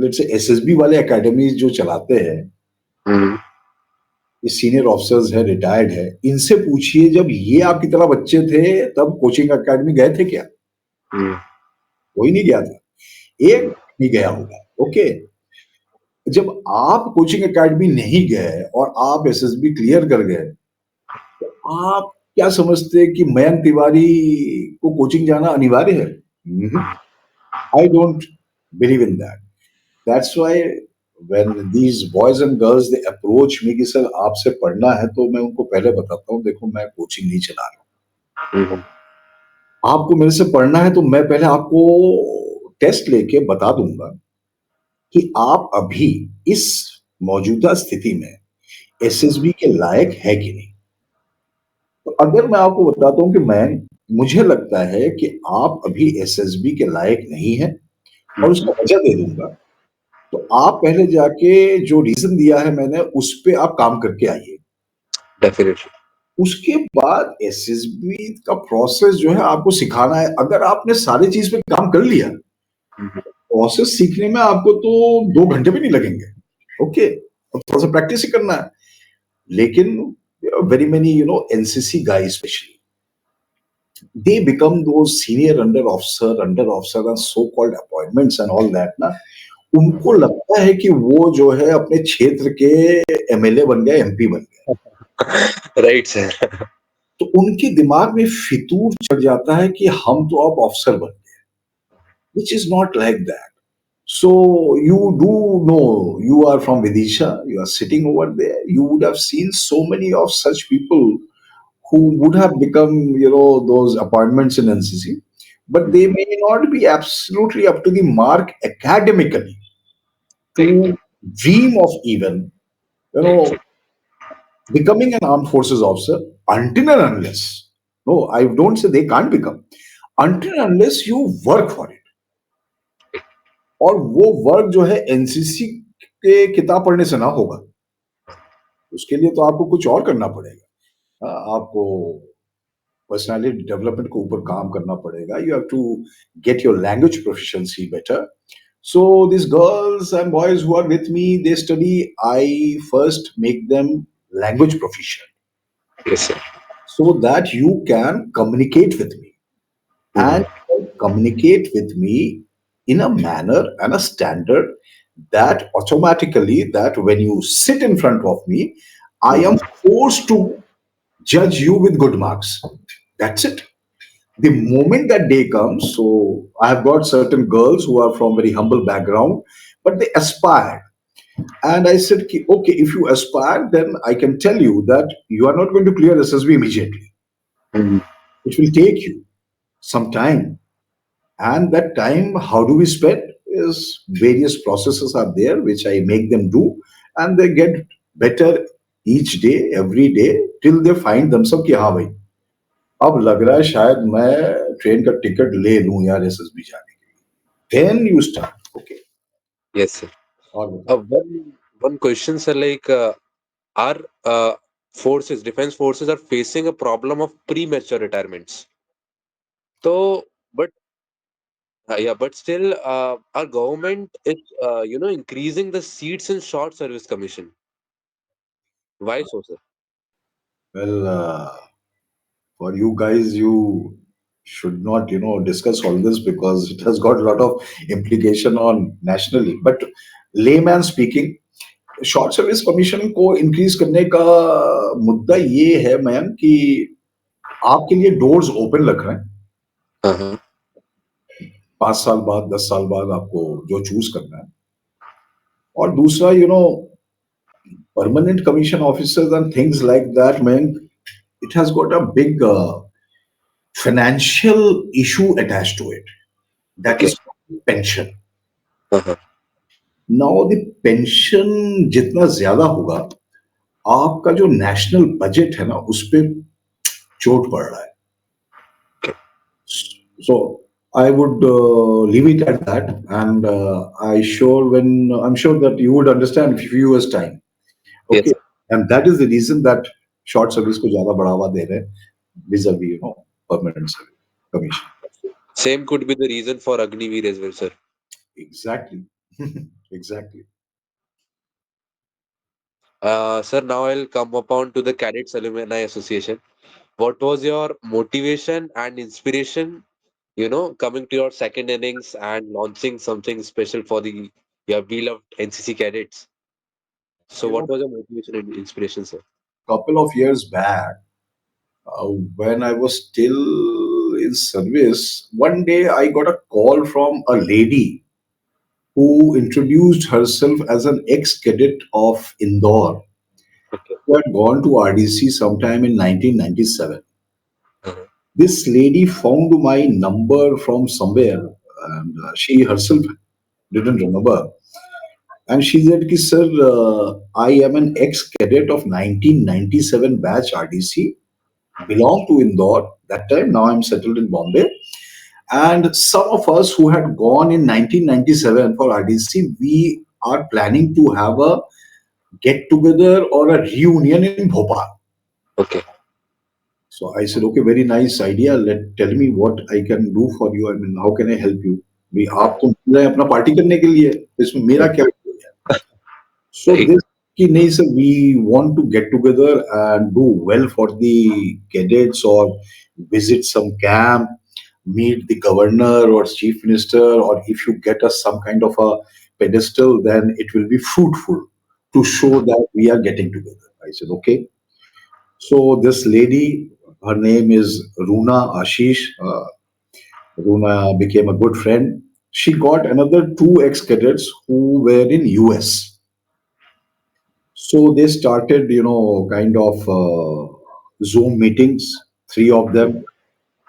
let's say SSB वाले academies जो चलाते हैं,
Mm-hmm.
ये senior officers है, retired है, इनसे पूछिए जब ये आपकी तरह बच्चे थे तब कोचिंग एकेडमी गए थे क्या?
Mm-hmm.
कोई नहीं गया था, एक नहीं गया होगा। ओके, जब आप कोचिंग एकेडमी नहीं गए और आप एसएसबी क्लियर कर गए, तो आप क्या समझते हैं कि मयंक तिवारी को कोचिंग जाना अनिवार्य है? I don't believe in that. That's why when these boys and girls they approach me कि सर आपसे पढ़ना है, तो मैं उनको पहले बताता हूँ देखो मैं कोचिंग नहीं चला रहा
Mm-hmm.
हूँ। आपको मेरे से पढ़ना है तो मैं पहले आपको टेस्ट लेके बता दूंगा कि आप अभी इस मौजूदा स्थिति में एसएसबी के लायक है कि नहीं। तो अगर मैं आपको बताता हूं कि मैं मुझे लगता है कि आप अभी एसएसबी के लायक नहीं है और उसका वजह दे दूंगा। तो आप पहले जाके जो रीजन दिया है मैंने उस पे आप काम करके आइए।
डेफिनेटली।
उसके बाद एसएसबी का प्रोसेस जो है आपको सिखाना है। अगर आपने सारी चीज पे काम कर लिया, प्रोसेस सीखने में आपको तो 2 घंटे भी नहीं लगेंगे। ओके, अब थोड़ा सा प्रैक्टिस ही करना है। लेकिन very many NCC guys specially, they become those senior under officer and so called appointments and all that ना, उनको लगता है कि वो जो है अपने क्षेत्र के एमएलए बन गए, एमपी बन गए।
Right sir.
तो उनके दिमाग में फितूर चढ़ जाता है कि हम तो अब अफसर बन गए, which is not like that. So you do know, you are from Vidisha, you are sitting over there, you would have seen so many of such people who would have become, those appointments in NCC, but they may not be absolutely up to the mark academically to dream of even, you know, becoming an armed forces officer until and unless, no, I don't say they can't become, until and unless you work for it. और वो work जो है NCC के किताब पढ़ने से ना होगा, उसके लिए तो आपको कुछ और करना पड़ेगा। आपको पर्सनालिटी डेवलपमेंट को ऊपर काम करना पड़ेगा। You have to get your language proficiency better. So this girls and boys who are with me, they study, I first make them language proficient
yes sir.
so that you can communicate with me, and communicate with me in a manner and a standard that automatically, that when you sit in front of me, I am forced to judge you with good marks. That's it. The moment that day comes, so I have got certain girls who are from very humble background, but they aspire. And I said, okay, if you aspire, then I can tell you that you are not going to clear SSB immediately. It will take you some time. And that time, how do we spend? Is various processes are there which I make them do, and they get better each day, every day, till they find themselves कि हाँ भाई, अब लग रहा है शायद मैं train का टिकट ले लूं यार एसएसबी जाने के लिए। Then you start. Okay.
Yes sir.
और बताओ।
One one question sir, like our forces, defense forces are facing a problem of premature retirements. So, but yeah, but still, our government is, increasing the seats in short service commission. Why so, sir?
Well, for you guys, you should not, discuss all this because it has got a lot of implication on nationally. But layman speaking, short service commission को increase करने का मुद्दा ये है ma'am कि आपके लिए doors open रख रहे हैं।
Uh-huh.
5 साल बाद, 10 साल बाद आपको जो चूज करना है। और दूसरा, permanent commission officers and things like that ma'am, it has got a big financial issue attach to it, that
Okay.
Is pension.
Uh-huh.
Now the pension जितना ज्यादा होगा, आपका जो नेशनल बजट है ना उस पे चोट पड़ रहा है। So I would leave it at that, and I'm sure that you would understand a few years time.
Yes,
Okay,
sir.
and that is the reason that short service को ज़्यादा बढ़ावा दे रहे हैं vis-a-vis, permanent service commission.
Same could be the reason for Agniveer as well, sir.
Exactly, exactly.
Sir, now I'll come upon to the Cadets Alumni Association. What was your motivation and inspiration, coming to your second innings and launching something special for the your beloved NCC cadets? So,
You
what
know,
was your motivation and inspiration, sir?
couple of years back, when I was still in service, one day I got a call from a lady who introduced herself as an ex-cadet of Indore
Okay.
who had gone to RDC sometime in 1997.
Uh-huh.
This lady found my number from somewhere, and she herself didn't remember. And she said, ki, sir, I am an ex-cadet of 1997 batch RDC, belong to Indore that time. Now I'm settled in Bombay. And some of us who had gone in 1997 for RDC, we are planning to have a get together or a reunion in Bhopal.
Okay.
So I said, okay, very nice idea. Tell me what I can do for you. I mean, how can I help you? भी आप तो मिल रहे हैं अपना party करने के लिए, इसमें मेरा क्या है? So
Right.
this कि नहीं sir, we want to get together and do well for the cadets or visit some camp, meet the governor or chief minister, or if you get us some kind of a pedestal, then it will be fruitful to show that we are getting together. I said, okay. So this lady, her name is Runa Ashish. Runa became a good friend. She got another two ex-cadets who were in US. So they started, kind of Zoom meetings, three of them.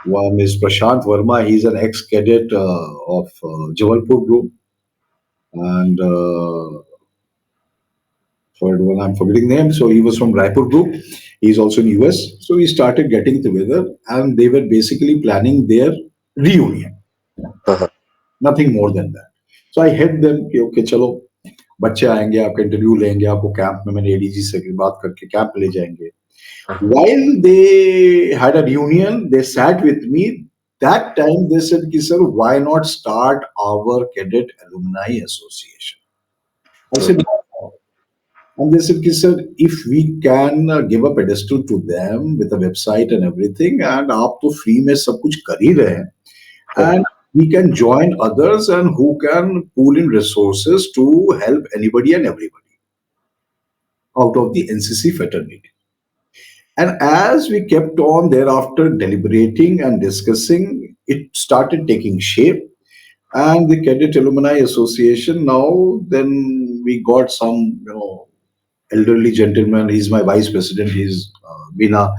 One is Prashant Verma. He's an ex-cadet of Jabalpur group. And third one, I'm forgetting the name. So he was from Raipur group. He's also in US. So we started getting together and they were basically planning their reunion.
Uh-huh.
Nothing more than that. So I helped them कि okay चलो बच्चे आएंगे आपका interview लेंगे आपको camp में मैंने ADG से बात करके कैंप ले जाएंगे.
Uh-huh.
While they had a reunion, they sat with me. That time they said, ki, sir, why not start our cadet alumni association? I said,
Okay.
and they said, ki, sir, if we can give a pedestal to them with a website and everything, and आप तो free में सब कुछ कर ही रहे हैं,
Uh-huh.
and we can join others and who can pool in resources to help anybody and everybody out of the NCC fraternity. And as we kept on thereafter deliberating and discussing, it started taking shape. And the Cadet Alumni Association now, then we got some, elderly gentleman. He's my vice president. He's been a,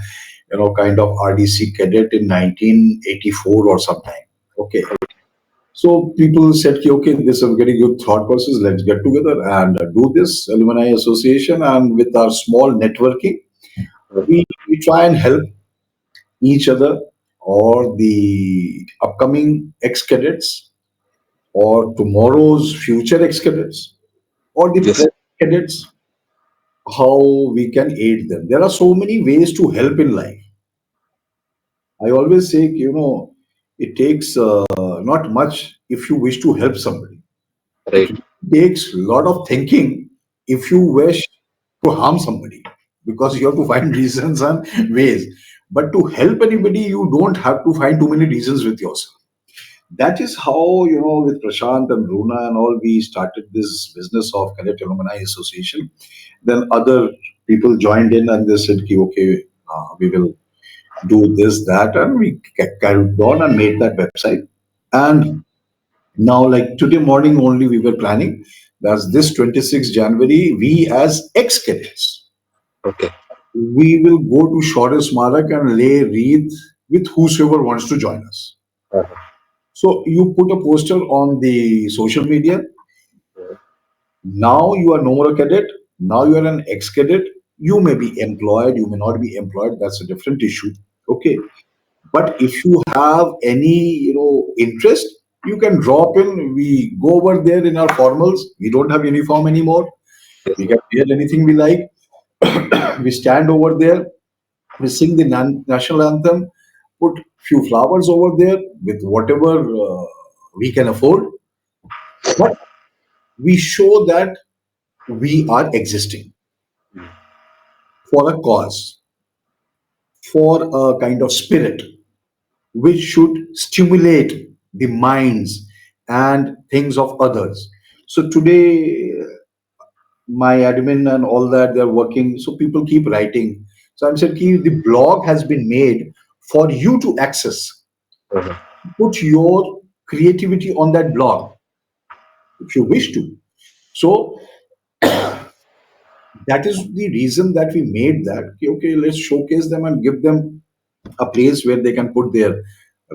kind of RDC cadet in 1984 or sometime. Okay. So people said, "Ki, okay, this is a very good thought process. Let's get together and do this alumni association. And with our small networking, we try and help each other or the upcoming ex cadets or tomorrow's future ex cadets or the
Yes.
present cadets, how we can aid them. There are so many ways to help in life. I always say, it takes not much if you wish to help somebody. It
Right.
takes a lot of thinking if you wish to harm somebody because you have to find reasons and ways. But to help anybody, you don't have to find too many reasons with yourself. That is how, with Prashant and Runa and all, we started this business of Cadet Alumni Association. Then other people joined in and they said, "Ki, okay, we will do this, that," and we carried on and made that website. And now, like today morning only, we were planning. That's this 26th January. We as ex-cadets,
Okay.
we will go to Shaurya Smarak and lay wreath with whosoever wants to join us.
Uh-huh.
So you put a poster on the social media.
Uh-huh.
Now you are no more a cadet. Now you are an ex-cadet. You may be employed. You may not be employed. That's a different issue. Okay. But if you have any, interest, you can drop in. We go over there in our formals. We don't have uniform anymore.
Yes.
We can wear anything we like. We stand over there. We sing the national anthem. Put few flowers over there with whatever we can afford. But we show that we are existing for a cause, for a kind of spirit which should stimulate the minds and things of others. So today, my admin and all that, they're working. So people keep writing. So I'm saying ki the blog has been made for you to access.
Uh-huh.
Put your creativity on that blog if you wish to. So that is the reason that we made that. Ki, okay, let's showcase them and give them a place where they can put their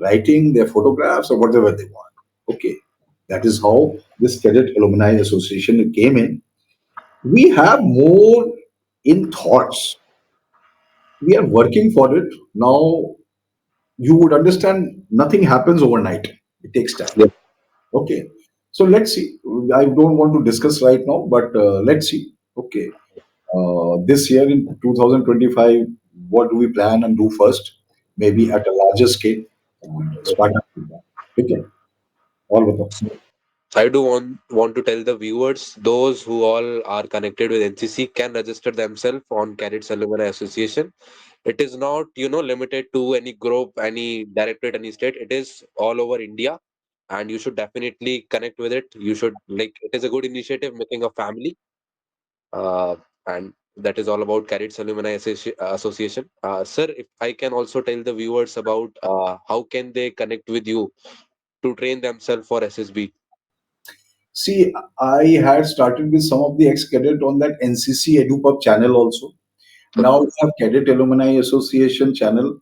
writing, their photographs, or whatever they want. Okay. That is how this Cadet Alumni Association came in. We have more in thoughts. We are working for it. Now, you would understand nothing happens overnight. It takes time.
Yes.
Okay. So let's see. I don't want to discuss right now, but let's see. Okay. This year in 2025, what do we plan and do first? Maybe at a larger scale and start up with that. Okay. All बताओ.
I do want to tell the viewers, those who all are connected with NCC can register themselves on Cadets Alumni Association. It is not, limited to any group, any directorate, any state. It is all over India, and you should definitely connect with it. You should it is a good initiative, making a family, and that is all about Cadets Alumni Association. Sir, if I can also tell the viewers about how can they connect with you to train themselves for SSB.
See, I had started with some of the ex-cadet on that NCC edu-pub channel also. Now we have Cadet Alumni Association channel.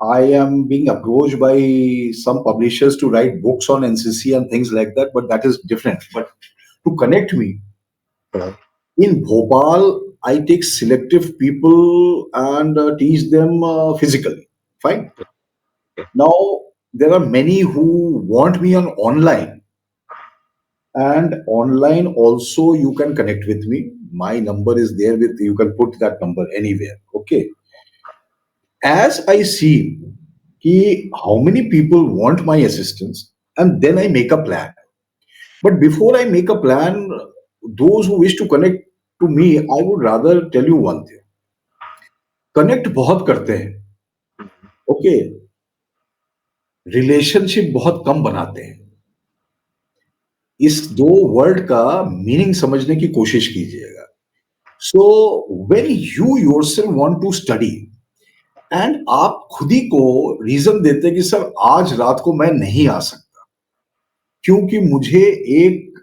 I am being approached by some publishers to write books on NCC and things like that, but that is different. But to connect me,
Uh,
in Bhopal, I take selective people and teach them physically. Fine. Now, there are many who want me on online, and online also you can connect with me. My number is there with you, can put that number anywhere. Okay. As I see how many people want my assistance, and then I make a plan. But before I make a plan, those who wish to connect to me, I would rather tell you one thing. Connect बहुत करते हैं. Okay. Relationship बहुत कम बनाते हैं. इस दो word का meaning समझने की कोशिश कीजिएगा. So when you yourself want to study and आप खुद ही को रीजन देते हैं कि सर आज रात को मैं नहीं आ सकता क्योंकि मुझे एक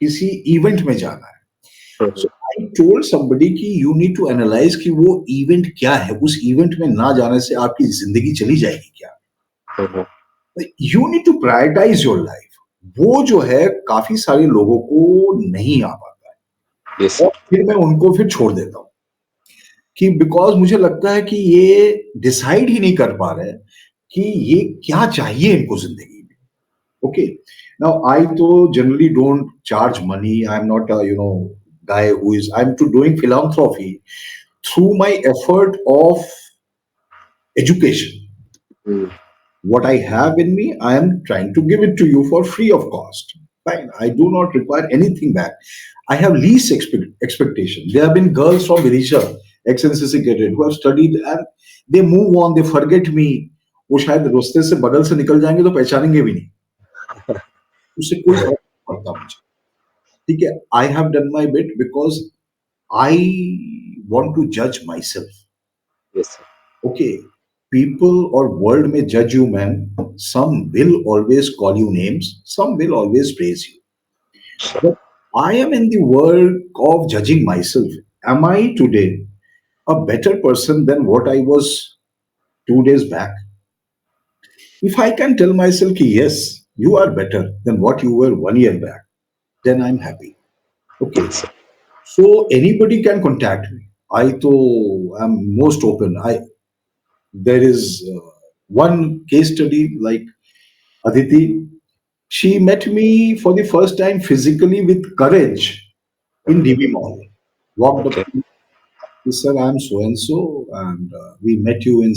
किसी इवेंट में जाना है. सो आई टोल्ड समबडी कि यू नीड टू एनालाइज कि वो इवेंट क्या है. उस इवेंट में ना जाने से आपकी जिंदगी चली जाएगी क्या. You need to prioritise your life. वो जो है काफी सारे लोगों को नहीं आ पाता
Yes,
है, और फिर मैं उनको फिर छोड़ देता हूँ कि बिकॉज मुझे लगता है कि ये डिसाइड ही नहीं कर पा रहे हैं कि ये क्या चाहिए इनको जिंदगी में. ओके. नाउ आई तो generally don't charge money. I am not guy who is I'm to doing philanthropy through my effort of education.
mm,
What I have in me, I am trying to give it to you for free of cost. Fine. I do not require anything back. I have least expectation. There have been girls from Virisha, ex-NCC cadet, who have studied and they move on, they forget me. वो शायद रास्ते से बगल से निकल जाएंगे तो पहचानेंगे भी नहीं. उससे कोई फर्क नहीं पड़ता मुझे. ठीक है. I have done my bit because I want to judge myself.
yes, sir.
Okay, people or world may judge you, man. Some will always call you names, some will always praise you. But I am in the world of judging myself. Am I today a better person than what I was 2 days back? If I can tell myself, ki, yes, you are better than what you were 1 year back, then I'm happy. Okay,
Yes, sir.
so anybody can contact me. I to am most open. There is one case study like Aditi. She met me for the first time physically with courage in DB Mall. Walked up
Okay.
to me, he said, I'm so and so, and we met you in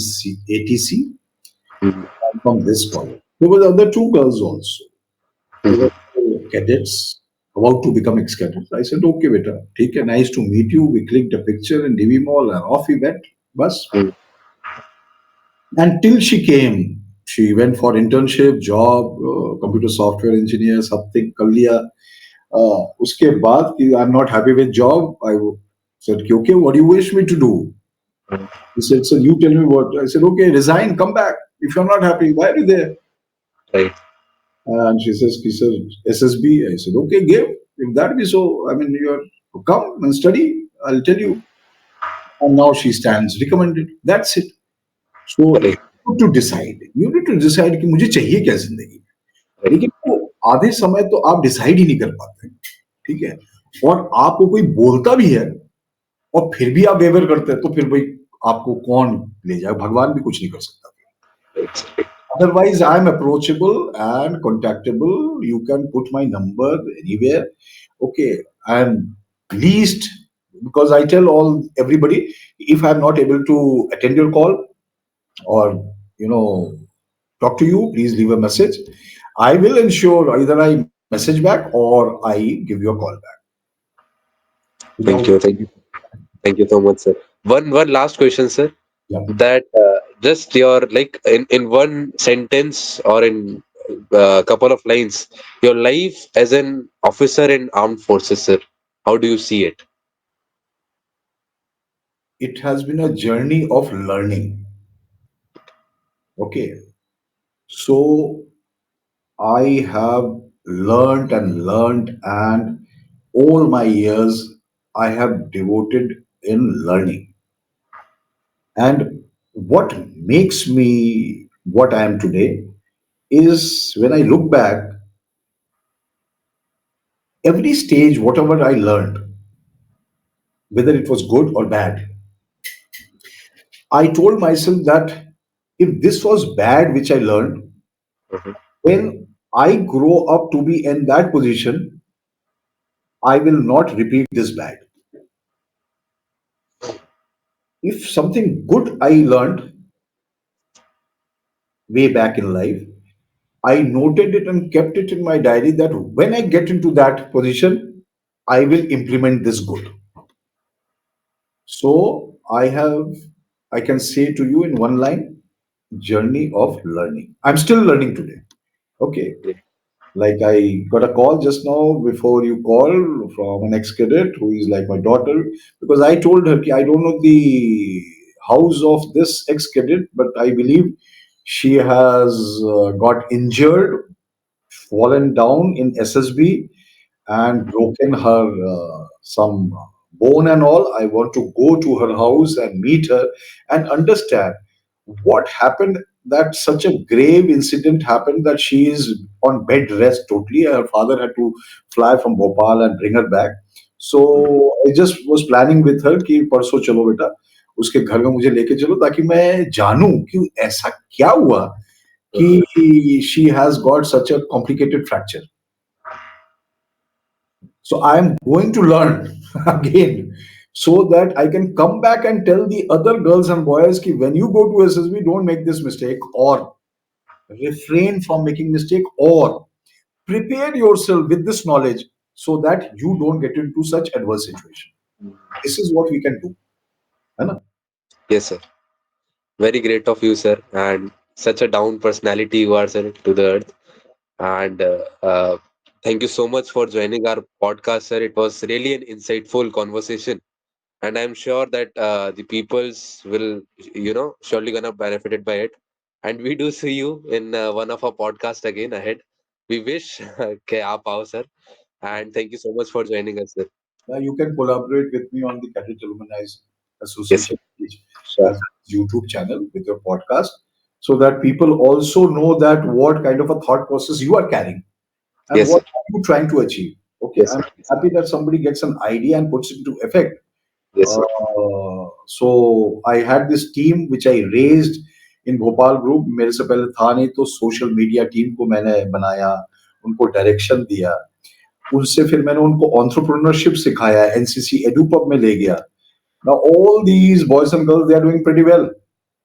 ATC.
Mhm.
I'm from this college. There were other two girls also. They were
Mhm.
cadets about to become ex-cadets. I said, okay, beta, take a nice to meet you. We clicked a picture in DB Mall and off we went. Bus.
Mm.
Until she came, she went for internship, job, computer software engineer, something कर लिया. उसके बाद कि I'm not happy with job, I said, okay, what do you wish me to do?
Mm.
He said, so you tell me what. I said, okay, resign, come back. If you're not happy, why are you there?
Right.
And she said, SSB. I said, okay, give. If that be so, I mean, you're come and study. I'll tell you. And now she stands recommended. That's it. So you
Right.
need to decide. You need to decide कि मुझे चाहिए क्या जिंदगी में.
Right.
लेकिन वो आधे समय तो आप डिसाइड ही नहीं कर पाते, ठीक है। और आपको कोई बोलता भी है और फिर भी आप वेवर करते हैं, तो फिर भाई आपको कौन ले जाए, भगवान भी कुछ नहीं कर सकता। Otherwise, I'm approachable and contactable. You can put my number anywhere. Okay, I'm least, because I tell all everybody, if I'm not able to attend your call or you know talk to you, please leave a message. I will ensure either I message back or I give you a call back.
Thank
Without
you. Thank you so much, sir. One last question, sir.
yeah,
That just your like in one sentence or in a couple of lines, your life as an officer in armed forces, sir. How do you see it?
it has been a journey of learning. Okay, so I have learned and learned, and all my years I have devoted in learning. And what makes me what I am today is when I look back, every stage, whatever I learned, whether it was good or bad, I told myself that if this was bad, which I learned,
Mhm.
when I grow up to be in that position, I will not repeat this bad. If something good I learned way back in life, I noted it and kept it in my diary that when I get into that position, I will implement this good. So I can say to you in one line, journey of learning. I'm still learning today. Okay.
Yeah.
Like I got a call just now before you call from an ex-cadet who is like my daughter, because I told her I don't know the house of this ex-cadet, but I believe she has got injured, fallen down in SSB, and broken her some bone and all. I want to go to her house and meet her and understand what happened. That such a grave incident happened that she is on bed rest totally. Her father had to fly from Bhopal and bring her back. So I just was planning with her कि परसों चलो बेटा उसके घर में मुझे लेके चलो ताकि मैं जानूं कि ऐसा क्या हुआ
Mhm.
कि she has got such a complicated fracture. So I am going to learn again so that I can come back and tell the other girls and boys ki when you go to SSB, don't make this mistake or refrain from making mistake or prepare yourself with this knowledge so that you don't get into such adverse situation. This is what we can do. है ना?
Yes, sir. Very great of you, sir. And such a down personality you are, sir, to the earth. And thank you so much for joining our podcast, sir. It was really an insightful conversation, and I'm sure that the peoples will, surely gonna benefited by it. And we do see you in one of our podcast again ahead. We wish ke aap aao, sir. And thank you so much for joining us, sir.
You can collaborate with me on the Cadet Alumni
Yes, sir.
Association page
Sure.
as YouTube channel with your podcast so that people also know that what kind of a thought process you are carrying and
Yes, sir.
what are you trying to achieve. Okay,
Yes,
I'm
sir.
happy that somebody gets an idea and puts it into effect.
Yes, sir.
So I had this team which I raised in Bhopal group मेरे से पहले था नहीं तो social media team को मैंने बनाया उनको डायरेक्शन दिया उससे फिर मैंने उनको एंटरप्रेन्योरशिप सिखाया एनसीसी एडुपब में ले गया now all these boys and girls they are doing pretty well.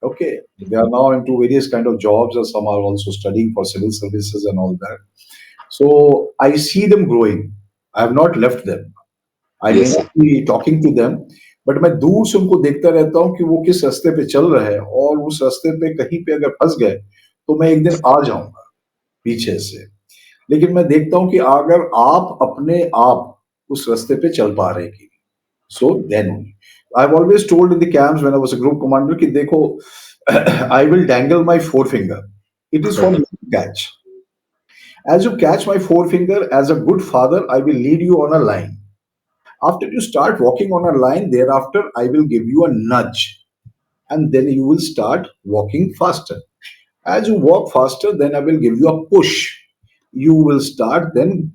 Okay, they are now into various kind of jobs or some are also studying for civil services and all that. So I see them growing. I have not left them. I may
Yes,
not
sir.
be talking to them, but मैं दूर से उनको देखता रहता हूँ कि वो किस रास्ते पे चल रहे हैं और उस रास्ते पे कहीं पे अगर फंस गए तो मैं एक दिन आ जाऊंगा पीछे से लेकिन मैं देखता हूँ कि अगर आप अपने आप उस रास्ते पे चल पा रहे हैं कि so then I have always told in the camps when I was a group commander कि देखो I will dangle my four finger it is for
Uh-huh.
Me to catch as you catch my forefinger as a good father I will lead you on a line. After you start walking on a line, thereafter I will give you a nudge and then you will start walking faster. As you walk faster, then I will give you a push. you will start then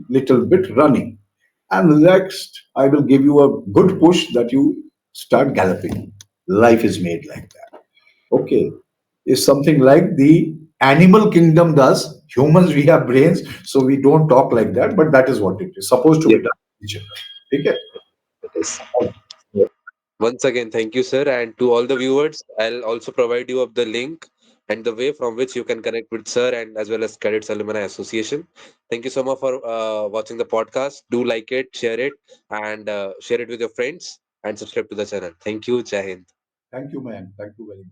little bit running. And next, I will give you a good push that you start galloping. Life is made like that. Okay. Is something like the animal kingdom does. Humans, we have brains, so we don't talk like that, but that is what it is supposed to
Yes,
be done. Okay.
it is. Once again, thank you, sir. And to all the viewers, I'll also provide you of the link and the way from which you can connect with sir and as well as Cadets Alumni Association. Thank you so much for watching the podcast. Do like it, and share it with your friends and subscribe to the channel. Thank you. Jai Hind.
Thank you, man. Thank you very much.